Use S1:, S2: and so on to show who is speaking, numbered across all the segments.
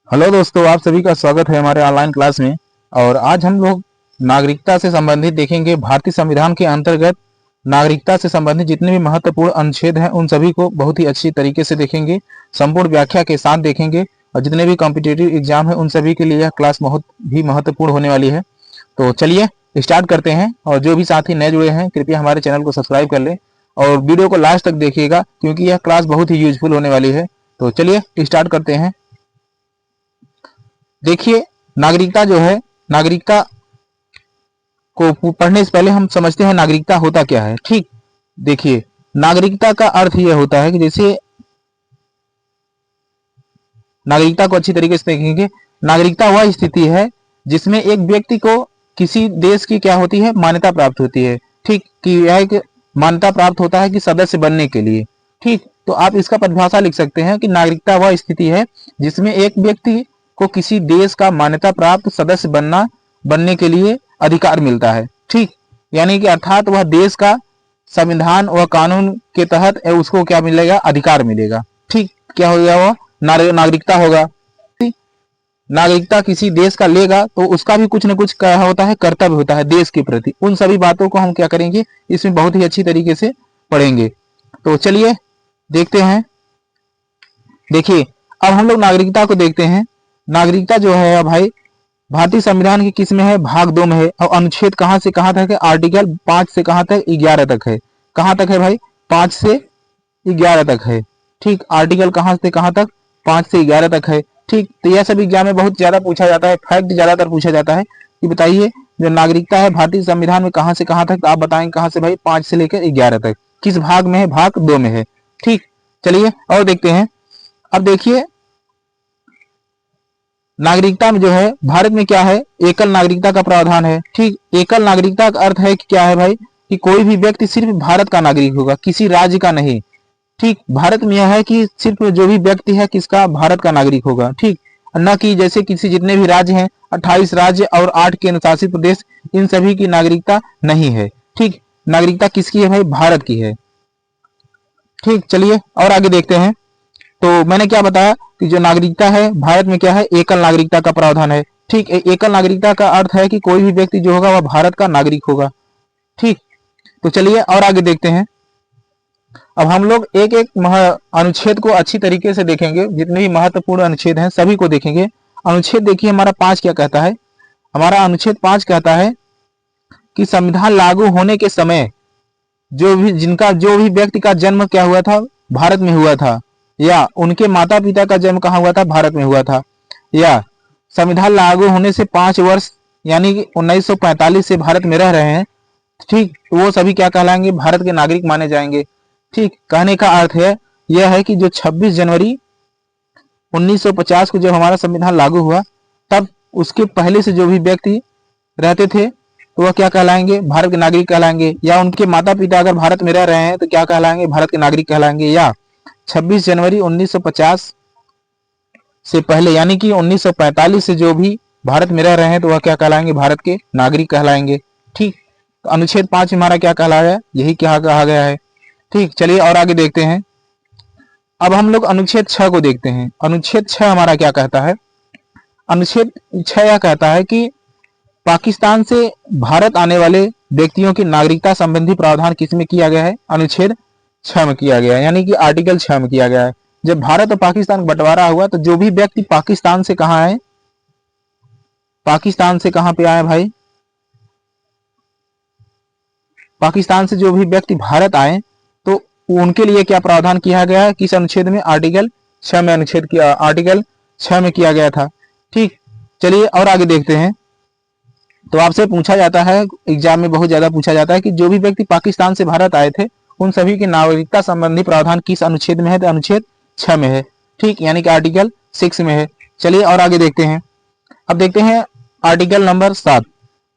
S1: Hello दोस्तों, आप सभी का स्वागत है हमारे ऑनलाइन क्लास में। और आज हम लोग नागरिकता से संबंधित देखेंगे। भारतीय संविधान के अंतर्गत नागरिकता से संबंधित जितने भी महत्वपूर्ण अनुच्छेद हैं उन सभी को बहुत ही अच्छी तरीके से देखेंगे, संपूर्ण व्याख्या के साथ देखेंगे। और जितने भी कॉम्पिटिटिव एग्जाम है उन सभी के लिए यह क्लास बहुत भी महत्वपूर्ण होने वाली है। तो चलिए स्टार्ट करते हैं। और जो भी साथी नए जुड़े हैं कृपया हमारे चैनल को सब्सक्राइब कर लें और वीडियो को लास्ट तक देखिएगा, क्योंकि यह क्लास बहुत ही यूजफुल होने वाली है। तो चलिए स्टार्ट करते हैं। देखिए, नागरिकता जो है, नागरिकता को पढ़ने से पहले हम समझते हैं नागरिकता होता क्या है। ठीक, देखिए, नागरिकता का अर्थ यह होता है कि जैसे नागरिकता को अच्छी तरीके से देखेंगे। नागरिकता वह स्थिति है जिसमें एक व्यक्ति को किसी देश की क्या होती है, मान्यता प्राप्त होती है। ठीक, कि यह एक मान्यता प्राप्त होता है कि सदस्य बनने के लिए। ठीक, तो आप इसका परिभाषा लिख सकते हैं कि नागरिकता वह स्थिति है जिसमें एक व्यक्ति को किसी देश का मान्यता प्राप्त सदस्य बनने के लिए अधिकार मिलता है। ठीक, यानी कि अर्थात वह देश का संविधान व कानून के तहत उसको क्या मिलेगा, अधिकार मिलेगा। ठीक, क्या हो गया, वह नागरिकता होगा। नागरिकता किसी देश का लेगा तो उसका भी कुछ न कुछ क्या होता है, कर्तव्य होता है देश के प्रति। उन सभी बातों को हम क्या करेंगे, इसमें बहुत ही अच्छी तरीके से पढ़ेंगे। तो चलिए देखते हैं। देखिए, अब हम लोग नागरिकता को देखते हैं। नागरिकता जो है भाई, भारतीय संविधान की किस में है, भाग 2 में है। और अनुच्छेद कहां से कहां तक है, आर्टिकल 5 से कहां तक, 11 तक है। कहां तक है भाई, 5 से 11 तक है। ठीक, आर्टिकल कहां से कहां तक, 5 से 11 तक है। ठीक, तो यह सब एग्जाम में बहुत ज्यादा पूछा जाता है, फैक्ट ज्यादातर पूछा जाता है कि बताइए जो नागरिकता है भारतीय संविधान में कहां से कहां तक, तो आप बताएंगे कहां से भाई, 5 से लेकर 11 तक। किस भाग में है, भाग 2 में है। ठीक, चलिए और देखते हैं। अब देखिए, नागरिकता में जो है भारत में क्या है, एकल नागरिकता का प्रावधान है। ठीक, एकल नागरिकता का अर्थ है कि क्या है भाई, कि कोई भी व्यक्ति सिर्फ भारत का नागरिक होगा, किसी राज्य का नहीं। ठीक, भारत में यह है कि सिर्फ जो भी व्यक्ति है किसका, भारत का नागरिक होगा। ठीक, न कि जैसे किसी जितने भी राज्य हैं, 28 राज्य और 8 केंद्र शासित प्रदेश, इन सभी की नागरिकता नहीं है। ठीक, नागरिकता किसकी है भाई, भारत की है। ठीक, चलिए और आगे देखते हैं। तो मैंने क्या बताया कि जो नागरिकता है भारत में क्या है, एकल नागरिकता का प्रावधान है। ठीक, एकल नागरिकता का अर्थ है कि कोई भी व्यक्ति जो होगा वह भारत का नागरिक होगा। ठीक, तो चलिए और आगे देखते हैं। अब हम लोग एक एक अनुच्छेद को अच्छी तरीके से देखेंगे। जितने भी महत्वपूर्ण अनुच्छेद हैं सभी को देखेंगे। अनुच्छेद देखिए हमारा 5 क्या कहता है। हमारा अनुच्छेद 5 कहता है कि संविधान लागू होने के समय जो भी व्यक्ति का जन्म क्या हुआ था, भारत में हुआ था, या उनके माता पिता का जन्म कहाँ हुआ था, भारत में हुआ था, या संविधान लागू होने से 5 वर्ष यानी कि 1945 से भारत में रह रहे हैं। ठीक, तो वो सभी क्या कहलाएंगे, भारत के नागरिक माने जाएंगे। ठीक, कहने का अर्थ है यह है कि जो 26 जनवरी 1950 को जब हमारा संविधान लागू हुआ, तब उसके पहले से जो भी व्यक्ति रहते थे तो वह क्या कहलाएंगे, भारत के नागरिक कहलाएंगे। या उनके माता पिता अगर भारत में रह रहे हैं तो क्या कहलाएंगे, भारत के नागरिक कहलाएंगे। या 26 जनवरी 1950 से पहले यानी कि 1945 से जो भी भारत में रह रहे हैं तो वह क्या कहलाएंगे, भारत के नागरिक कहलाएंगे। ठीक, तो अनुच्छेद 5 हमारा क्या कहलाया है, यही क्या कहा गया है। ठीक, चलिए और आगे देखते हैं। अब हम लोग अनुच्छेद 6 को देखते हैं। अनुच्छेद 6 हमारा क्या कहता है। अनुच्छेद 6 यह कहता है कि पाकिस्तान से भारत आने वाले व्यक्तियों की नागरिकता संबंधी प्रावधान किसमें किया गया है, अनुच्छेद 6 में किया गया है, यानी कि आर्टिकल 6 में किया गया है। जब भारत और पाकिस्तान बंटवारा हुआ तो जो भी व्यक्ति पाकिस्तान से कहां आए, पाकिस्तान से कहां पे आए भाई, पाकिस्तान से जो भी व्यक्ति भारत आए तो उनके लिए क्या प्रावधान किया गया है, किस अनुच्छेद में, आर्टिकल 6 में, आर्टिकल 6 में किया गया था। ठीक, चलिए और आगे देखते हैं। तो आपसे पूछा जाता है, एग्जाम में बहुत ज्यादा पूछा जाता है कि जो भी व्यक्ति पाकिस्तान से भारत आए थे उन सभी की नागरिकता संबंधी प्रावधान किस अनुच्छेद में है, तो अनुच्छेद 6 में है। ठीक, यानी कि आर्टिकल 6 में है। चलिए और आगे देखते हैं। अब देखते हैं आर्टिकल नंबर 7।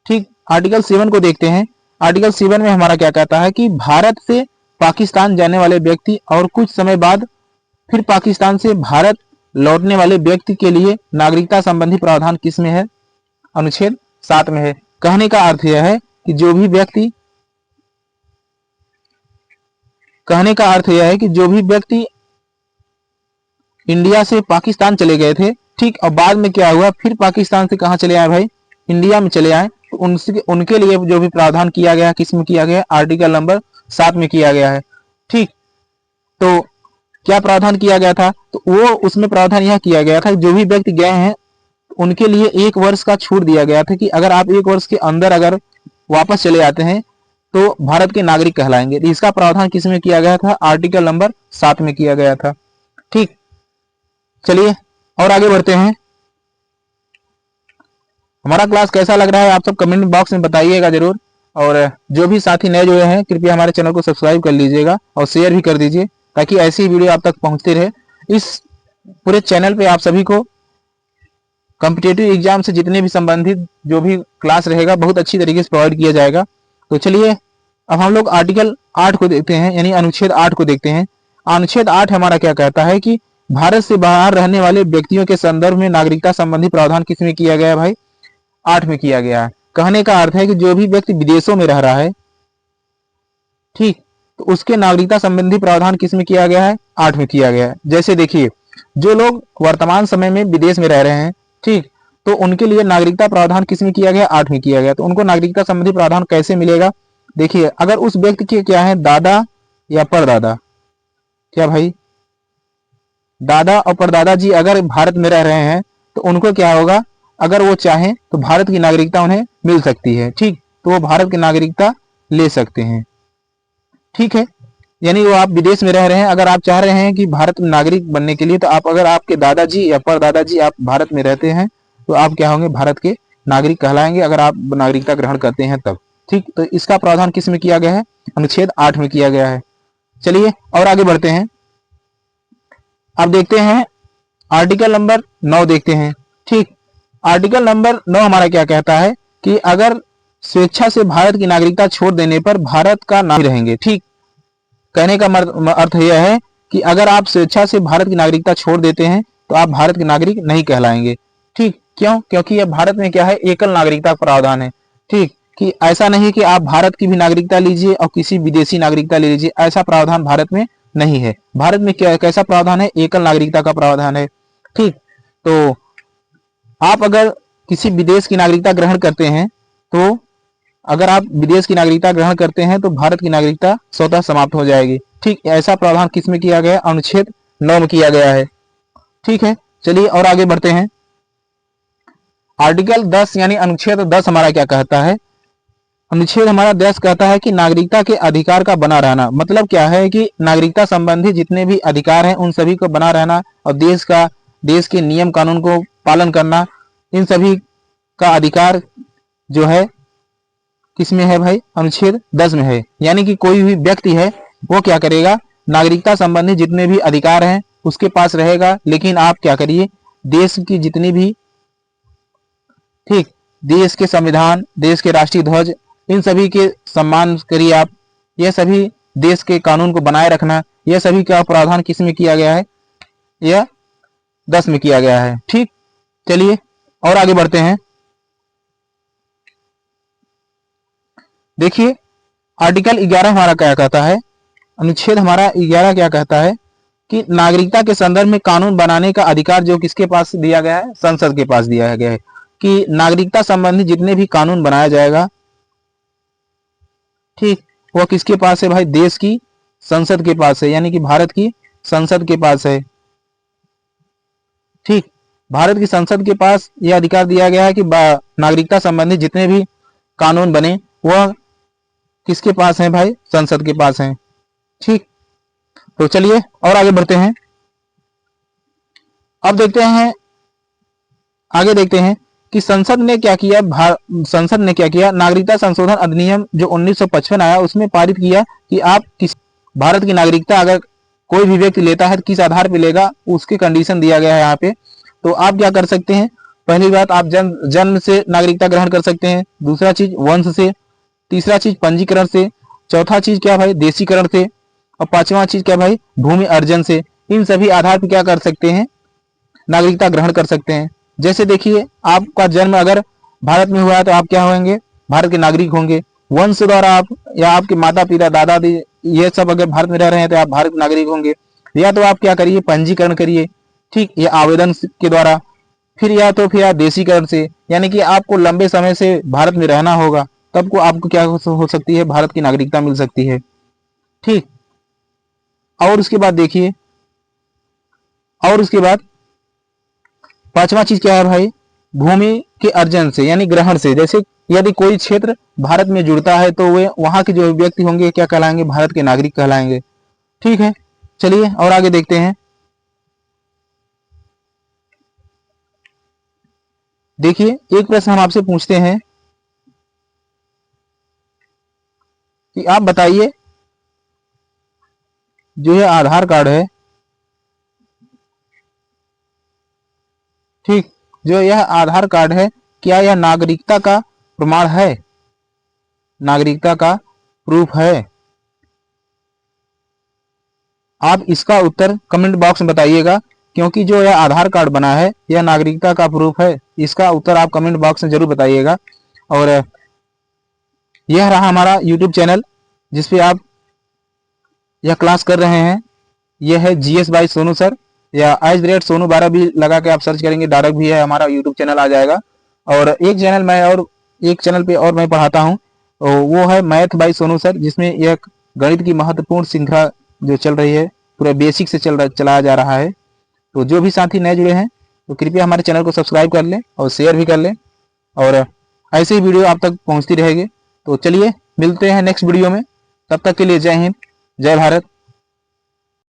S1: ठीक, आर्टिकल 7 को देखते हैं। आर्टिकल 7 में हमारा क्या कहता है कि भारत से पाकिस्तान जाने वाले व्यक्ति और कुछ समय बाद फिर पाकिस्तान से भारत लौटने वाले व्यक्ति के लिए नागरिकता संबंधी प्रावधान किस में है, अनुच्छेद 7 में है। कहने का अर्थ यह है कि जो भी व्यक्ति कहने का अर्थ यह है कि जो भी व्यक्ति इंडिया से पाकिस्तान चले गए थे, ठीक। और बाद में क्या हुआ, फिर पाकिस्तान से कहाँ चले आए भाई, इंडिया में चले आए। तो उनके लिए जो भी प्रावधान किया गया, किस में किया गया, आर्टिकल नंबर 7 में किया गया है। ठीक। तो क्या प्रावधान किया गया था, तो वो उसमें प्रावधान यह किया गया था जो भी व्यक्ति गए हैं उनके लिए 1 वर्ष का छूट दिया गया था कि अगर आप 1 वर्ष के अंदर अगर वापस चले आते हैं तो भारत के नागरिक कहलाएंगे। तो इसका प्रावधान किस में किया गया था, आर्टिकल नंबर 7 में किया गया था। ठीक। चलिए और आगे बढ़ते हैं। हमारा क्लास कैसा लग रहा है आप सब कमेंट बॉक्स में बताइएगा जरूर। और जो भी साथी नए जुड़े हैं कृपया हमारे चैनल को सब्सक्राइब कर लीजिएगा और शेयर भी कर दीजिए ताकि ऐसी वीडियो आप तक पहुंचती रहे। इस पूरे चैनल पे आप सभी को कॉम्पिटिटिव एग्जाम से जितने भी संबंधित जो भी क्लास रहेगा बहुत अच्छी तरीके से प्रोवाइड किया जाएगा। तो चलिए अब हम लोग आर्टिकल 8 को देखते हैं, यानी अनुच्छेद 8 को देखते हैं। अनुच्छेद 8 हमारा क्या कहता है कि भारत से बाहर रहने वाले व्यक्तियों के संदर्भ में नागरिकता संबंधी प्रावधान किस में किया गया है भाई, 8 में किया गया है। कहने का अर्थ है कि जो भी व्यक्ति विदेशों में रह रहा है, ठीक, तो उसके नागरिकता संबंधी प्रावधान किस में किया गया है, 8 में किया गया है। जैसे देखिए जो लोग वर्तमान समय में विदेश में रह रहे हैं, ठीक, तो उनके लिए नागरिकता प्रावधान किस में किया गया, 8 में किया गया। तो उनको नागरिकता संबंधी प्रावधान कैसे मिलेगा, देखिए अगर उस व्यक्ति के क्या है, दादा या परदादा, क्या भाई दादा और परदादा जी अगर भारत में रह रहे हैं तो उनको क्या होगा, अगर वो चाहें तो भारत की नागरिकता उन्हें मिल सकती है। ठीक, तो वो भारत की नागरिकता ले सकते हैं। ठीक है, यानी वो आप विदेश में रह रहे हैं, अगर आप चाह रहे हैं कि भारत में नागरिक बनने के लिए, तो आप अगर आपके दादाजी या परदादाजी आप भारत में रहते हैं तो आप क्या होंगे, भारत के नागरिक कहलाएंगे अगर आप नागरिकता ग्रहण करते हैं तब। ठीक, तो इसका प्रावधान किस में किया गया है, अनुच्छेद 8 में किया गया है। चलिए और आगे बढ़ते हैं। अब देखते हैं आर्टिकल नंबर 9 देखते हैं। ठीक, आर्टिकल नंबर 9 हमारा क्या कहता है कि अगर स्वेच्छा से भारत की नागरिकता छोड़ देने पर भारत का नागरिक रहेंगे। ठीक, कहने का अर्थ यह है कि अगर आप स्वेच्छा से भारत की नागरिकता छोड़ देते हैं तो आप भारत के नागरिक नहीं कहलाएंगे। ठीक, क्यों, क्योंकि यह भारत में क्या है, एकल नागरिकता का प्रावधान है। ठीक, कि ऐसा नहीं कि आप भारत की भी नागरिकता लीजिए और किसी विदेशी नागरिकता ले लीजिए, ऐसा प्रावधान भारत में नहीं है। भारत में क्या कैसा प्रावधान है, एकल नागरिकता का प्रावधान है। ठीक, तो आप अगर किसी विदेश की नागरिकता ग्रहण करते हैं तो अगर आप विदेश की नागरिकता ग्रहण करते हैं तो भारत की नागरिकता स्वतः समाप्त हो जाएगी। ठीक, ऐसा प्रावधान किस में किया गया है, अनुच्छेद 9 में किया गया है। ठीक है, चलिए और आगे बढ़ते हैं। आर्टिकल 10 यानी अनुच्छेद 10 हमारा क्या कहता है, अनुच्छेद हमारा 10 कहता है कि नागरिकता के अधिकार का बना रहना। मतलब क्या है कि नागरिकता संबंधी जितने भी अधिकार हैं उन सभी को बना रहना और देश के नियम कानून को पालन करना, इन सभी का अधिकार जो है किसमें है भाई, अनुच्छेद 10 में है। यानी कि कोई भी व्यक्ति है वो क्या करेगा, नागरिकता संबंधी जितने भी अधिकार हैं उसके पास रहेगा, लेकिन आप क्या करिए, देश की जितनी भी, ठीक, देश के संविधान, देश के राष्ट्रीय ध्वज, इन सभी के सम्मान करिए आप। यह सभी देश के कानून को बनाए रखना, यह सभी का प्रावधान किस में किया गया है, यह 10 में किया गया है। ठीक, चलिए और आगे बढ़ते हैं। देखिए आर्टिकल 11 हमारा क्या कहता है, अनुच्छेद हमारा 11 क्या कहता है कि नागरिकता के संदर्भ में कानून बनाने का अधिकार जो किसके पास दिया गया है, संसद के पास दिया गया है। कि नागरिकता संबंधी जितने भी कानून बनाया जाएगा, ठीक, वो किसके पास है भाई, देश की संसद के पास है, यानी कि भारत की संसद के पास है। ठीक, भारत की संसद के पास यह अधिकार दिया गया है कि नागरिकता संबंधी जितने भी कानून बने वह किसके पास है भाई, संसद के पास है। ठीक, तो चलिए और आगे बढ़ते हैं। अब देखते हैं, आगे देखते हैं कि संसद ने क्या किया, नागरिकता संशोधन अधिनियम जो 1955 आया उसमें पारित किया कि आप किस भारत की नागरिकता अगर कोई भी व्यक्ति लेता है तो किस आधार पर लेगा, उसके कंडीशन दिया गया है यहाँ पे। तो आप क्या कर सकते हैं, पहली बात आप जन्म से नागरिकता ग्रहण कर सकते हैं, दूसरा चीज वंश से, तीसरा चीज पंजीकरण से, चौथा चीज क्या भाई, देशीकरण से, और पांचवा चीज क्या भाई, भूमि अर्जन से। इन सभी आधार पर क्या कर सकते हैं, नागरिकता ग्रहण कर सकते हैं। जैसे देखिए आपका जन्म अगर भारत में हुआ है तो आप क्या होंगे, भारत के नागरिक होंगे। वंश द्वारा आप या आपके माता पिता दादा दी ये सब अगर भारत में रह रहे हैं तो आप भारत के नागरिक होंगे। या तो आप क्या करिए, पंजीकरण करिए, ठीक, ये आवेदन के द्वारा, फिर आप देशीकरण से, यानी कि आपको लंबे समय से भारत में रहना होगा, तब को आपको क्या हो सकती है, भारत की नागरिकता मिल सकती है। ठीक। और उसके बाद देखिए, और उसके बाद पांचवा चीज क्या है भाई, भूमि के अर्जन से यानी ग्रहण से। जैसे यदि कोई क्षेत्र भारत में जुड़ता है तो वे वहां के जो व्यक्ति होंगे क्या कहलाएंगे, भारत के नागरिक कहलाएंगे। ठीक है, चलिए और आगे देखते हैं। देखिए एक प्रश्न हम आपसे पूछते हैं कि आप बताइए, जो यह आधार कार्ड है, ठीक, जो यह आधार कार्ड है, क्या यह नागरिकता का प्रमाण है, नागरिकता का प्रूफ है? आप इसका उत्तर कमेंट बॉक्स में बताइएगा, क्योंकि जो यह आधार कार्ड बना है यह नागरिकता का प्रूफ है। इसका उत्तर आप कमेंट बॉक्स में जरूर बताइएगा। और यह रहा हमारा यूट्यूब चैनल जिसपे आप यह क्लास कर रहे हैं। यह है जीएस बाई सोनू सर, या @सोनू 12 भी लगा के आप सर्च करेंगे, डायरेक्ट भी है हमारा यूट्यूब चैनल आ जाएगा। और एक चैनल पे और मैं पढ़ाता हूँ, वो है मैथ बाई सोनू सर, जिसमें यह गणित की महत्वपूर्ण श्रृंखला जो चल रही है, पूरा बेसिक से चलाया जा रहा है। तो जो भी साथी नए जुड़े हैं तो कृपया हमारे चैनल को सब्सक्राइब कर लें और शेयर भी कर लें, और ऐसे ही वीडियो आप तक पहुंचती रहेगी। तो चलिए मिलते हैं नेक्स्ट वीडियो में, तब तक के लिए जय हिंद, जय भारत।